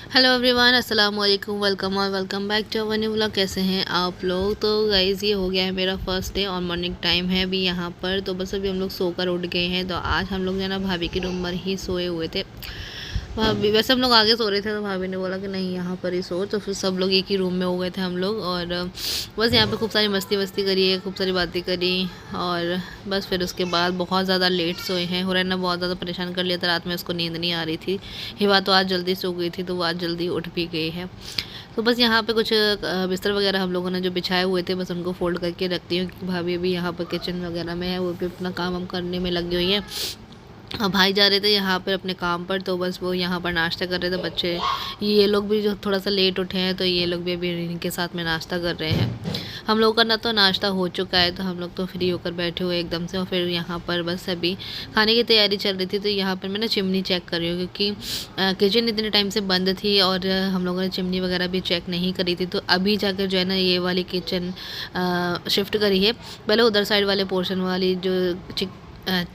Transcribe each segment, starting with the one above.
Hello everyone, अस्सलाम वालेकुम, welcome और welcome back to our new vlog. कैसे हैं आप लोग? तो गाइज़ ये हो गया है मेरा फर्स्ट डे और मॉर्निंग टाइम है अभी यहाँ पर। तो बस अभी हम लोग सोकर उठ गए हैं। तो आज हम लोग जो है ना भाभी के रूम पर ही सोए हुए थे। भाभी वैसे हम लोग आगे सो रहे थे, तो भाभी ने बोला कि नहीं यहाँ पर ही सो। तो फिर सब लोग एक ही रूम में हो गए थे हम लोग, और बस यहाँ पे खूब सारी मस्ती वस्ती करी है, खूब सारी बातें करी। और बस फिर उसके बाद बहुत ज़्यादा लेट सोए हैं। हुरैन ने बहुत ज़्यादा परेशान कर लिया था रात में, उसको नींद नहीं आ रही थी। हिवा तो आज जल्दी सो गई थी, तो वो आज जल्दी उठ भी गई है। तो बस यहाँ पे कुछ बिस्तर वगैरह हम लोगों ने जो बिछाए हुए थे, बस उनको फोल्ड करके रखती हूँ, क्योंकि भाभी अभी यहाँ पर किचन वगैरह में है, वो भी अपना काम वाम करने में लगी हुई है। अब भाई जा रहे थे यहाँ पर अपने काम पर, तो बस वो यहाँ पर नाश्ता कर रहे थे बच्चे। ये लोग भी जो थोड़ा सा लेट उठे हैं, तो ये लोग भी अभी इनके साथ में नाश्ता कर रहे हैं। हम लोग का ना तो नाश्ता हो चुका है, तो हम लोग तो फ्री होकर बैठे हुए एकदम से। और फिर यहाँ पर बस अभी खाने की तैयारी चल रही थी। तो यहाँ पर मैं ना चिमनी चेक कर रही हूँ, क्योंकि किचन इतने टाइम से बंद थी और हम लोगों ने चिमनी वगैरह भी चेक नहीं करी थी। तो अभी जाकर जो है ना ये वाली किचन शिफ्ट करी है। पहले उधर साइड वाले पोर्शन वाली जो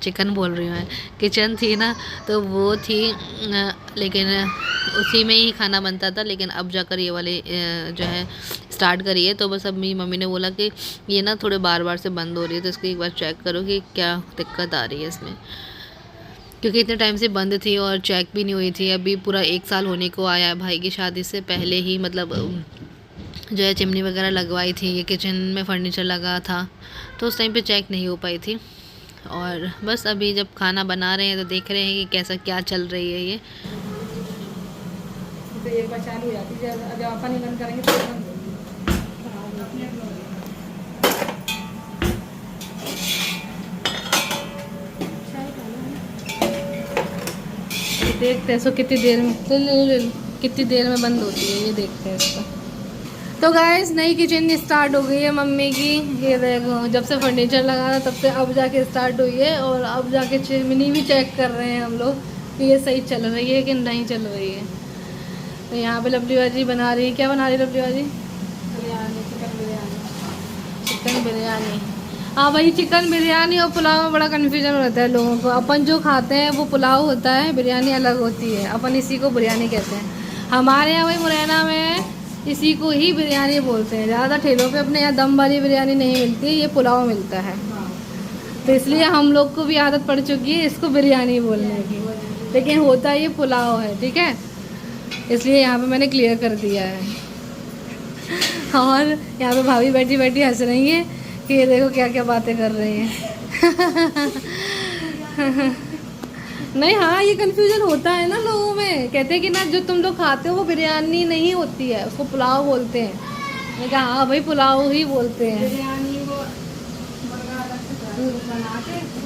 चिकन बोल रही हूँ मैं, किचन थी ना, तो वो थी, लेकिन उसी में ही खाना बनता था। लेकिन अब जाकर ये वाले जो है स्टार्ट करी है। तो बस अब मेरी मम्मी ने बोला कि ये ना थोड़े बार बार से बंद हो रही है, तो इसको एक बार चेक करो कि क्या दिक्कत आ रही है इसमें, क्योंकि इतने टाइम से बंद थी और चेक भी नहीं हुई थी। अभी पूरा 1 साल होने को आया है भाई की शादी से पहले ही, मतलब जो है चिमनी वगैरह लगवाई थी, ये किचन में फर्नीचर लगा था, तो उस टाइम पे चेक नहीं हो पाई थी। और बस अभी जब खाना बना रहे हैं तो देख रहे हैं कि कैसा क्या चल रही है ये। तो एक बार चालू हो जाती है, जब अपन ही बंद करेंगे तो बंद होगी। देखते हैं इसको कितनी देर में, कितनी देर में बंद होती है, ये देखते हैं इसका। तो गाइस नई किचन स्टार्ट हो गई है मम्मी की। ये देखो, जब से फर्नीचर लगा था तब से अब जाके स्टार्ट हुई है। और अब जाके चिमनी भी चेक कर रहे हैं हम लोग कि ये सही चल रही है कि नहीं चल रही है। तो यहाँ पे लवली बाजी बना रही है। क्या बना रही है लवली बाजी? बिरयानी, चिकन बिरयानी। चिकन बिरयानी, हाँ भाई, चिकन बिरयानी और पुलाव में बड़ा कन्फ्यूजन रहता है लोगों को। अपन जो खाते हैं वो पुलाव होता है, बिरयानी अलग होती है, अपन इसी को बिरयानी कहते हैं। हमारे यहाँ भाई मुरैना में इसी को ही बिरयानी बोलते हैं। ज़्यादा ठेलों पे अपने यहाँ दम वाली बिरयानी नहीं मिलती, ये पुलाव मिलता है। तो इसलिए हम लोग को भी आदत पड़ चुकी है इसको बिरयानी बोलने की, लेकिन होता ये पुलाव है, ठीक है। इसलिए यहाँ पे मैंने क्लियर कर दिया है। और यहाँ पे भाभी बैठी बैठी हंस रही है कि ये देखो क्या क्या बातें कर रही हैं। नहीं, हाँ, ये कंफ्यूजन होता है ना लोगों में। कहते हैं कि ना जो तुम लोग खाते हो वो बिरयानी नहीं होती है, उसको पुलाव बोलते हैं। मैं कहा हाँ भाई, पुलाव ही बोलते हैं।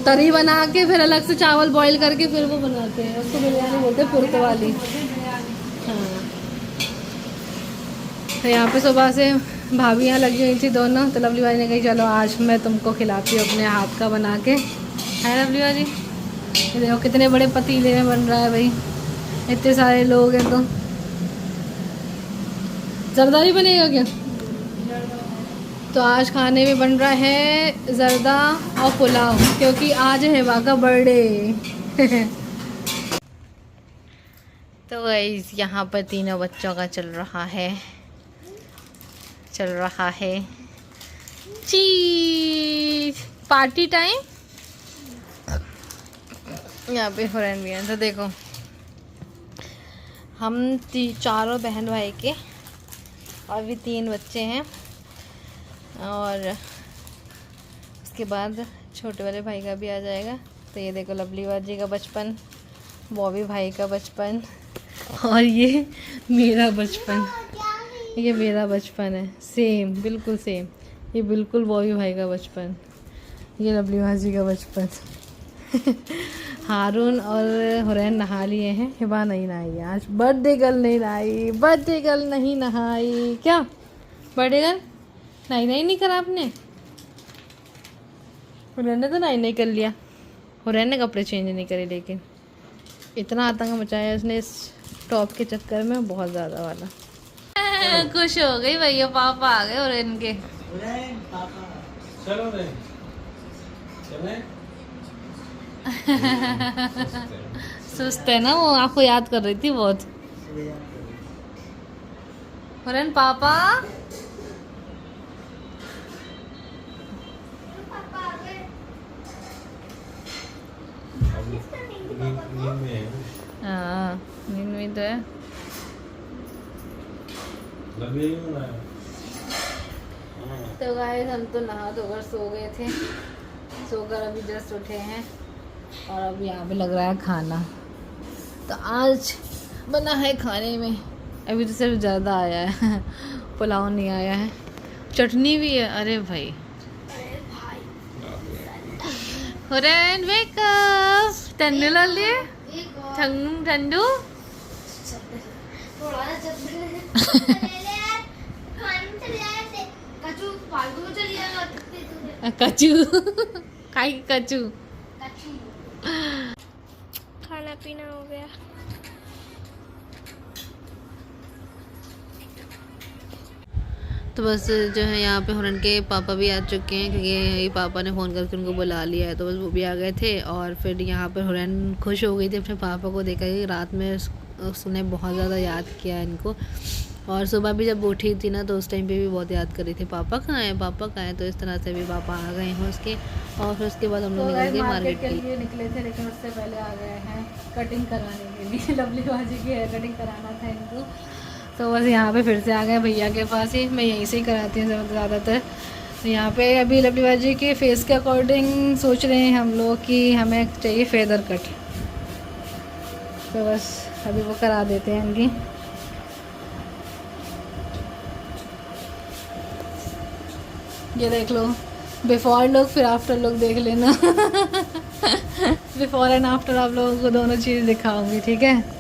तरी बना के फिर अलग से चावल बॉईल करके फिर वो बनाते हैं, उसको बिरयानी बोलते हैं, पुर्त वाली। हाँ, तो यहाँ पे सुबह से भाभी यहाँ लगी हुई थी दोनों। तो लवली भाई ने कही चलो आज मैं तुमको खिलाती हूँ अपने हाथ का बना के, है लवली भाई? ये देखो कितने बड़े पतीले में बन रहा है भाई, इतने सारे लोग हैं। तो जरदारी बनेगा क्या? तो आज खाने में बन रहा है जरदा और पुलाव, क्योंकि आज है हिवा का बर्थडे। तो गाइस यहाँ पर तीनों बच्चों का चल रहा है चीज पार्टी टाइम। यहाँ पे हुरैन भी है। तो देखो, हम चारों बहन भाई के और भी 3 बच्चे हैं, और उसके बाद छोटे वाले भाई का भी आ जाएगा। तो ये देखो लवली बाजी का बचपन, बॉबी भाई का बचपन, और ये मेरा बचपन। ये मेरा बचपन है, सेम, बिल्कुल सेम। ये बिल्कुल बॉबी भाई का बचपन, ये लवली बाजी का बचपन। हारून और हुरैन नहा लिए हैं, हिबा नहीं नहाई है आज। बर्थडे गर्ल नहीं नहाई, बर्थडे गर्ल नहीं नहाई। क्या बर्थडे गर्ल नहीं करा आपने? हुरैन ने तो नहीं कर लिया। हुरैन ने कपड़े चेंज नहीं करे, लेकिन इतना आतंक मचाया उसने इस टॉप के चक्कर में, बहुत ज़्यादा वाला। खुश हो गई भैया, पापा आ गए और इनके। चलो चले। सुस्त है ना वो, आपको याद कर रही थी बहुत। हुरैन पापा नींद में है। हाँ नींद में तो है। लगे ही होना है। तो गाइस हम तो नहा धोकर सो गए थे, सोकर अभी जस्ट उठे हैं और अब यहाँ पे लग रहा है खाना। तो आज बना है खाने में, अभी तो सिर्फ ज़्यादा आया है पुलाव नहीं आया है, चटनी भी है। अरे भाई हुरैन वेक अप, ठंडू ला लिए ठंडू कचू खाई कचू। खाना पीना हो गया। तो बस जो है यहाँ पे हुरैन के पापा भी आ चुके हैं, क्योंकि यही पापा ने फ़ोन करके उनको बुला लिया है। तो बस वो भी आ गए थे और फिर यहाँ पर हुरैन खुश हो गई थी अपने पापा को देखा कि रात में उसने बहुत ज़्यादा याद किया इनको। और सुबह भी जब उठी थी ना तो उस टाइम पे भी बहुत याद कर रही थी, पापा कहाँ हैं पापा कहाँ हैं। तो इस तरह से भी पापा आ गए हैं उसके। और फिर उसके बाद हम लोग निकल गए मार्केट के के लिए निकले थे, लेकिन उससे पहले आ गए हैं कटिंग कराने के लिए लवली बाजी की हेयर कटिंग कराना था इनको। तो बस यहाँ पे फिर से आ गए भैया के पास ही, मैं यहीं से ही कराती हूँ ज़्यादातर। तो यहाँ पे अभी लवली बाजी के फेस के अकॉर्डिंग सोच रहे हैं हम लोग कि हमें चाहिए फेदर कट। तो बस अभी वो करा देते हैं इनकी। ये देख लो बिफोर लुक, फिर आफ्टर लुक देख लेना बिफोर एंड आफ्टर आप लोगों को दोनों चीज़ दिखाऊंगी, ठीक है।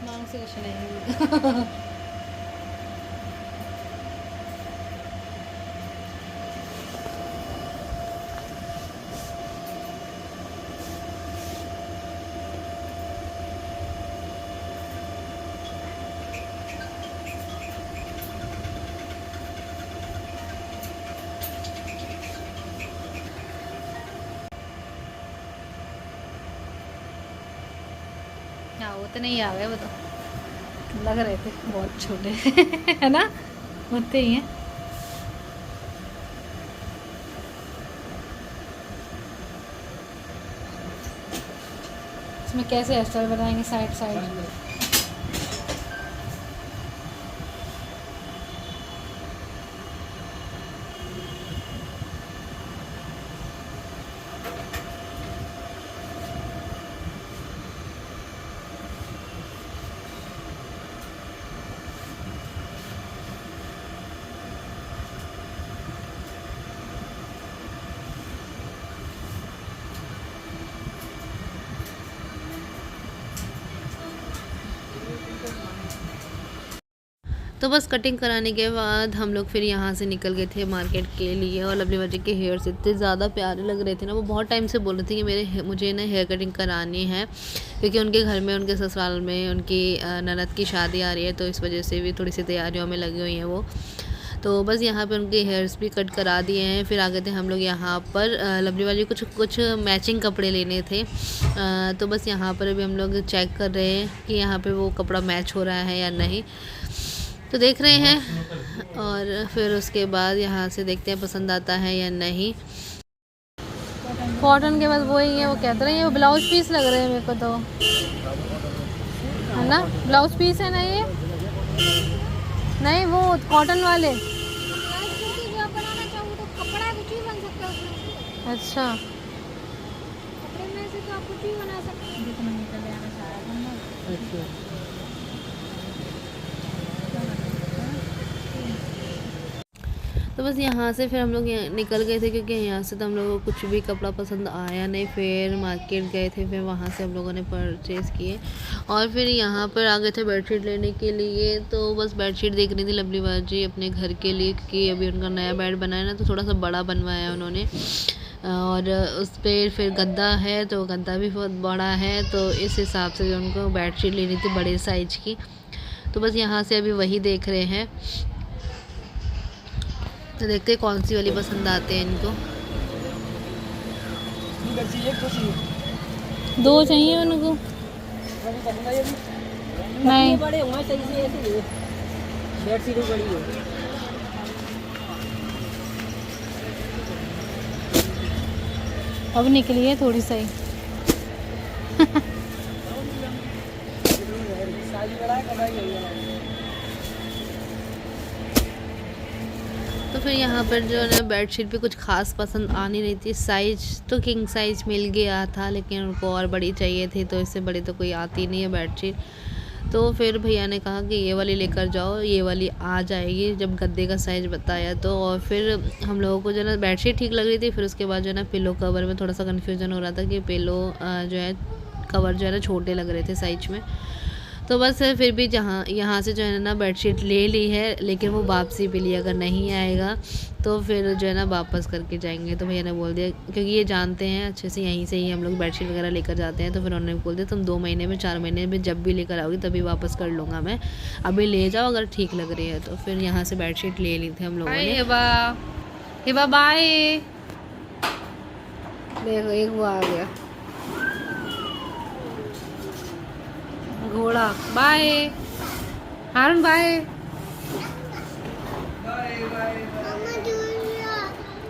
मांग से कुछ नहीं हाँ वो तो नहीं आ गए, वो तो लग रहे थे बहुत छोटे है ना, होते ही हैं। इसमें कैसे हेयर स्टाइल बनाएंगे साइड साइड। तो बस कटिंग कराने के बाद हम लोग फिर यहाँ से निकल गए थे मार्केट के लिए। और लवली बाजी के हेयर्स इतने ज़्यादा प्यारे लग रहे थे ना, वो बहुत टाइम से बोल रहे थे कि मुझे ना हेयर कटिंग करानी है, क्योंकि उनके घर में उनके ससुराल में उनकी ननद की शादी आ रही है। तो इस वजह से भी थोड़ी सी तैयारियों में लगी हुई हैं वो। तो बस यहाँ पे उनके हेयर्स भी कट करा दिए हैं। फिर आ गए थे हम लोग यहाँ पर लवली बाजी कुछ मैचिंग कपड़े लेने थे। तो बस यहाँ पर अभी हम लोग चेक कर रहे हैं कि यहाँ पे वो कपड़ा मैच हो रहा है या नहीं, तो देख रहे हैं। और फिर उसके बाद यहाँ से देखते हैं पसंद आता है या नहीं। कॉटन के बाद वही है, वो कहते रहे ये ब्लाउज पीस लग रहे हैं मेरे को तो, है ना ब्लाउज पीस है ना ये, नहीं वो कॉटन वाले। अच्छा कपड़े में से तो आप कुछ भी बना सकते हैं। जितना निकल आना सारा तो बस यहाँ से फिर हम लोग निकल गए थे, क्योंकि यहाँ से तो हम लोगों को कुछ भी कपड़ा पसंद आया नहीं। फिर मार्केट गए थे, फिर वहाँ से हम लोगों ने परचेज़ किए और फिर यहाँ पर आ गए थे बेडशीट लेने के लिए। तो बस बेडशीट देख रही थी लवली बाजी अपने घर के लिए, क्योंकि अभी उनका नया बेड बना है ना, तो थोड़ा सा बड़ा बनवाया है उन्होंने। और उस पर फिर गद्दा है, तो गद्दा भी बहुत बड़ा है, तो इस हिसाब से जो उनको बेडशीट लेनी थी बड़े साइज की। तो बस यहाँ से अभी वही देख रहे हैं, तो देखते हैं कौन सी वाली पसंद आते हैं इनको। दो चाहिए उनको, नहीं बड़े होंगे सही से ऐसे बेडशीट बड़ी हो। अब निकली है थोड़ी सही। साइज बड़ा है, कमाई नहीं है। तो फिर यहाँ पर जो है ना बेडशीट भी कुछ खास पसंद आ नहीं रही थी। साइज तो किंग साइज मिल गया था, लेकिन उनको और बड़ी चाहिए थी, तो इससे बड़ी तो कोई आती नहीं है बेडशीट। तो फिर भैया ने कहा कि ये वाली लेकर जाओ, ये वाली आ जाएगी जब गद्दे का साइज़ बताया तो। और फिर हम लोगों को जो है ना बेडशीट ठीक लग रही थी, फिर उसके बाद जो है ना पिलो कवर में थोड़ा सा कन्फ्यूज़न हो रहा था कि पिलो जो है कवर जो है ना छोटे लग रहे थे साइज में। तो बस फिर भी यहाँ से जो है ना बेडशीट ले ली है, लेकिन वो वापसी पे लिए, अगर नहीं आएगा तो फिर जो है ना वापस करके जाएंगे। तो भैया ने बोल दिया, क्योंकि ये जानते हैं अच्छे से, यहीं से ही हम लोग बेडशीट वगैरह लेकर जाते हैं, तो फिर उन्होंने बोल दिया तुम 2 महीने में 4 महीने में जब भी लेकर आओगी तभी वापस कर लूँगा मैं, अभी ले जाओ अगर ठीक लग रही है। तो फिर यहाँ से बेडशीट ले ली थी हम लोगों ने। हिबा बाय, देखो एक वो आ गया घोड़ा। बाय हारून, बाय।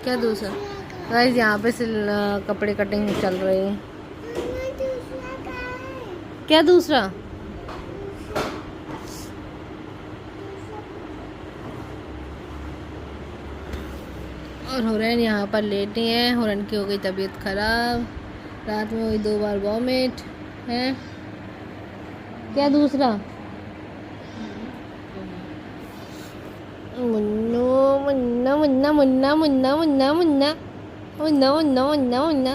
क्या दूसरा गाइस, यहाँ पे कपड़े कटिंग चल रही है। क्या दूसरा? और हुरैन यहाँ पर लेटी हैं। हुरैन की हो गई तबीयत खराब, रात में हुई 2 बार वॉमिट है। क्या दूसरा? मुन्ना मुन्ना मुन्ना मुन्ना मुन्ना मुन्ना मुन्ना मुन्ना मुन्ना मुन्ना मुन्ना।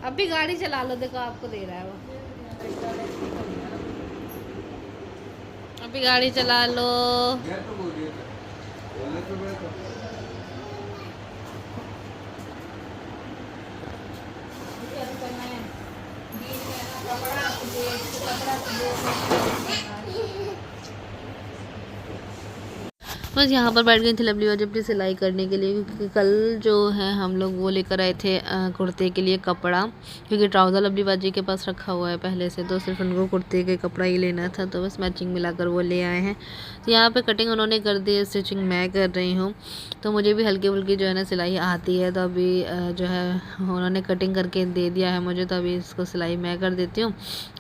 अभी गाड़ी चला लो, देखो आपको दे रहा है वो। अभी गाड़ी चला लो। बस यहाँ पर बैठ गई थी लवली वजह अपनी सिलाई करने के लिए, क्योंकि कल जो है हम लोग वो लेकर आए थे कुर्ते के लिए कपड़ा, क्योंकि ट्राउज़र लवली बाजी के पास रखा हुआ है पहले से, तो सिर्फ उनको कुर्ते के कपड़ा ही लेना था, तो बस मैचिंग मिलाकर वो ले आए हैं। तो यहाँ पे कटिंग उन्होंने कर दी है, स्टिचिंग मैं कर रही हूँ। तो मुझे भी हल्की फुल्की जो है ना सिलाई आती है, तो अभी जो है उन्होंने कटिंग करके दे दिया है मुझे, तो अभी इसको सिलाई मैं कर देती हूँ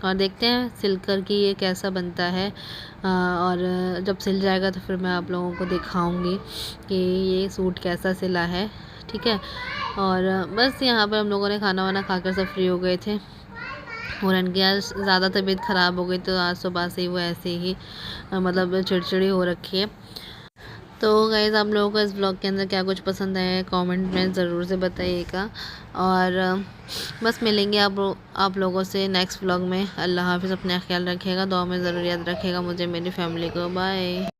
और देखते हैं सिल कर कि ये कैसा बनता है। और जब सिल जाएगा तो फिर मैं आप लोगों को दिखाऊंगी कि ये सूट कैसा सिला है, ठीक है। और बस यहाँ पर हम लोगों ने खाना वाना खाकर सब फ्री हो गए थे। हुरैन की आज ज़्यादा तबीयत ख़राब हो गई, तो आज सुबह से ही वो ऐसे ही मतलब चिड़चिड़ी हो रखी है। तो गाइज़ आप लोगों को इस ब्लॉग के अंदर क्या कुछ पसंद आया है कमेंट में ज़रूर से बताइएगा। और बस मिलेंगे आप लोगों से नेक्स्ट ब्लॉग में। अल्लाह हाफ़िज़, अपना ख्याल रखिएगा, दुआ में ज़रूर याद रखिएगा मुझे, मेरी फैमिली को। बाय।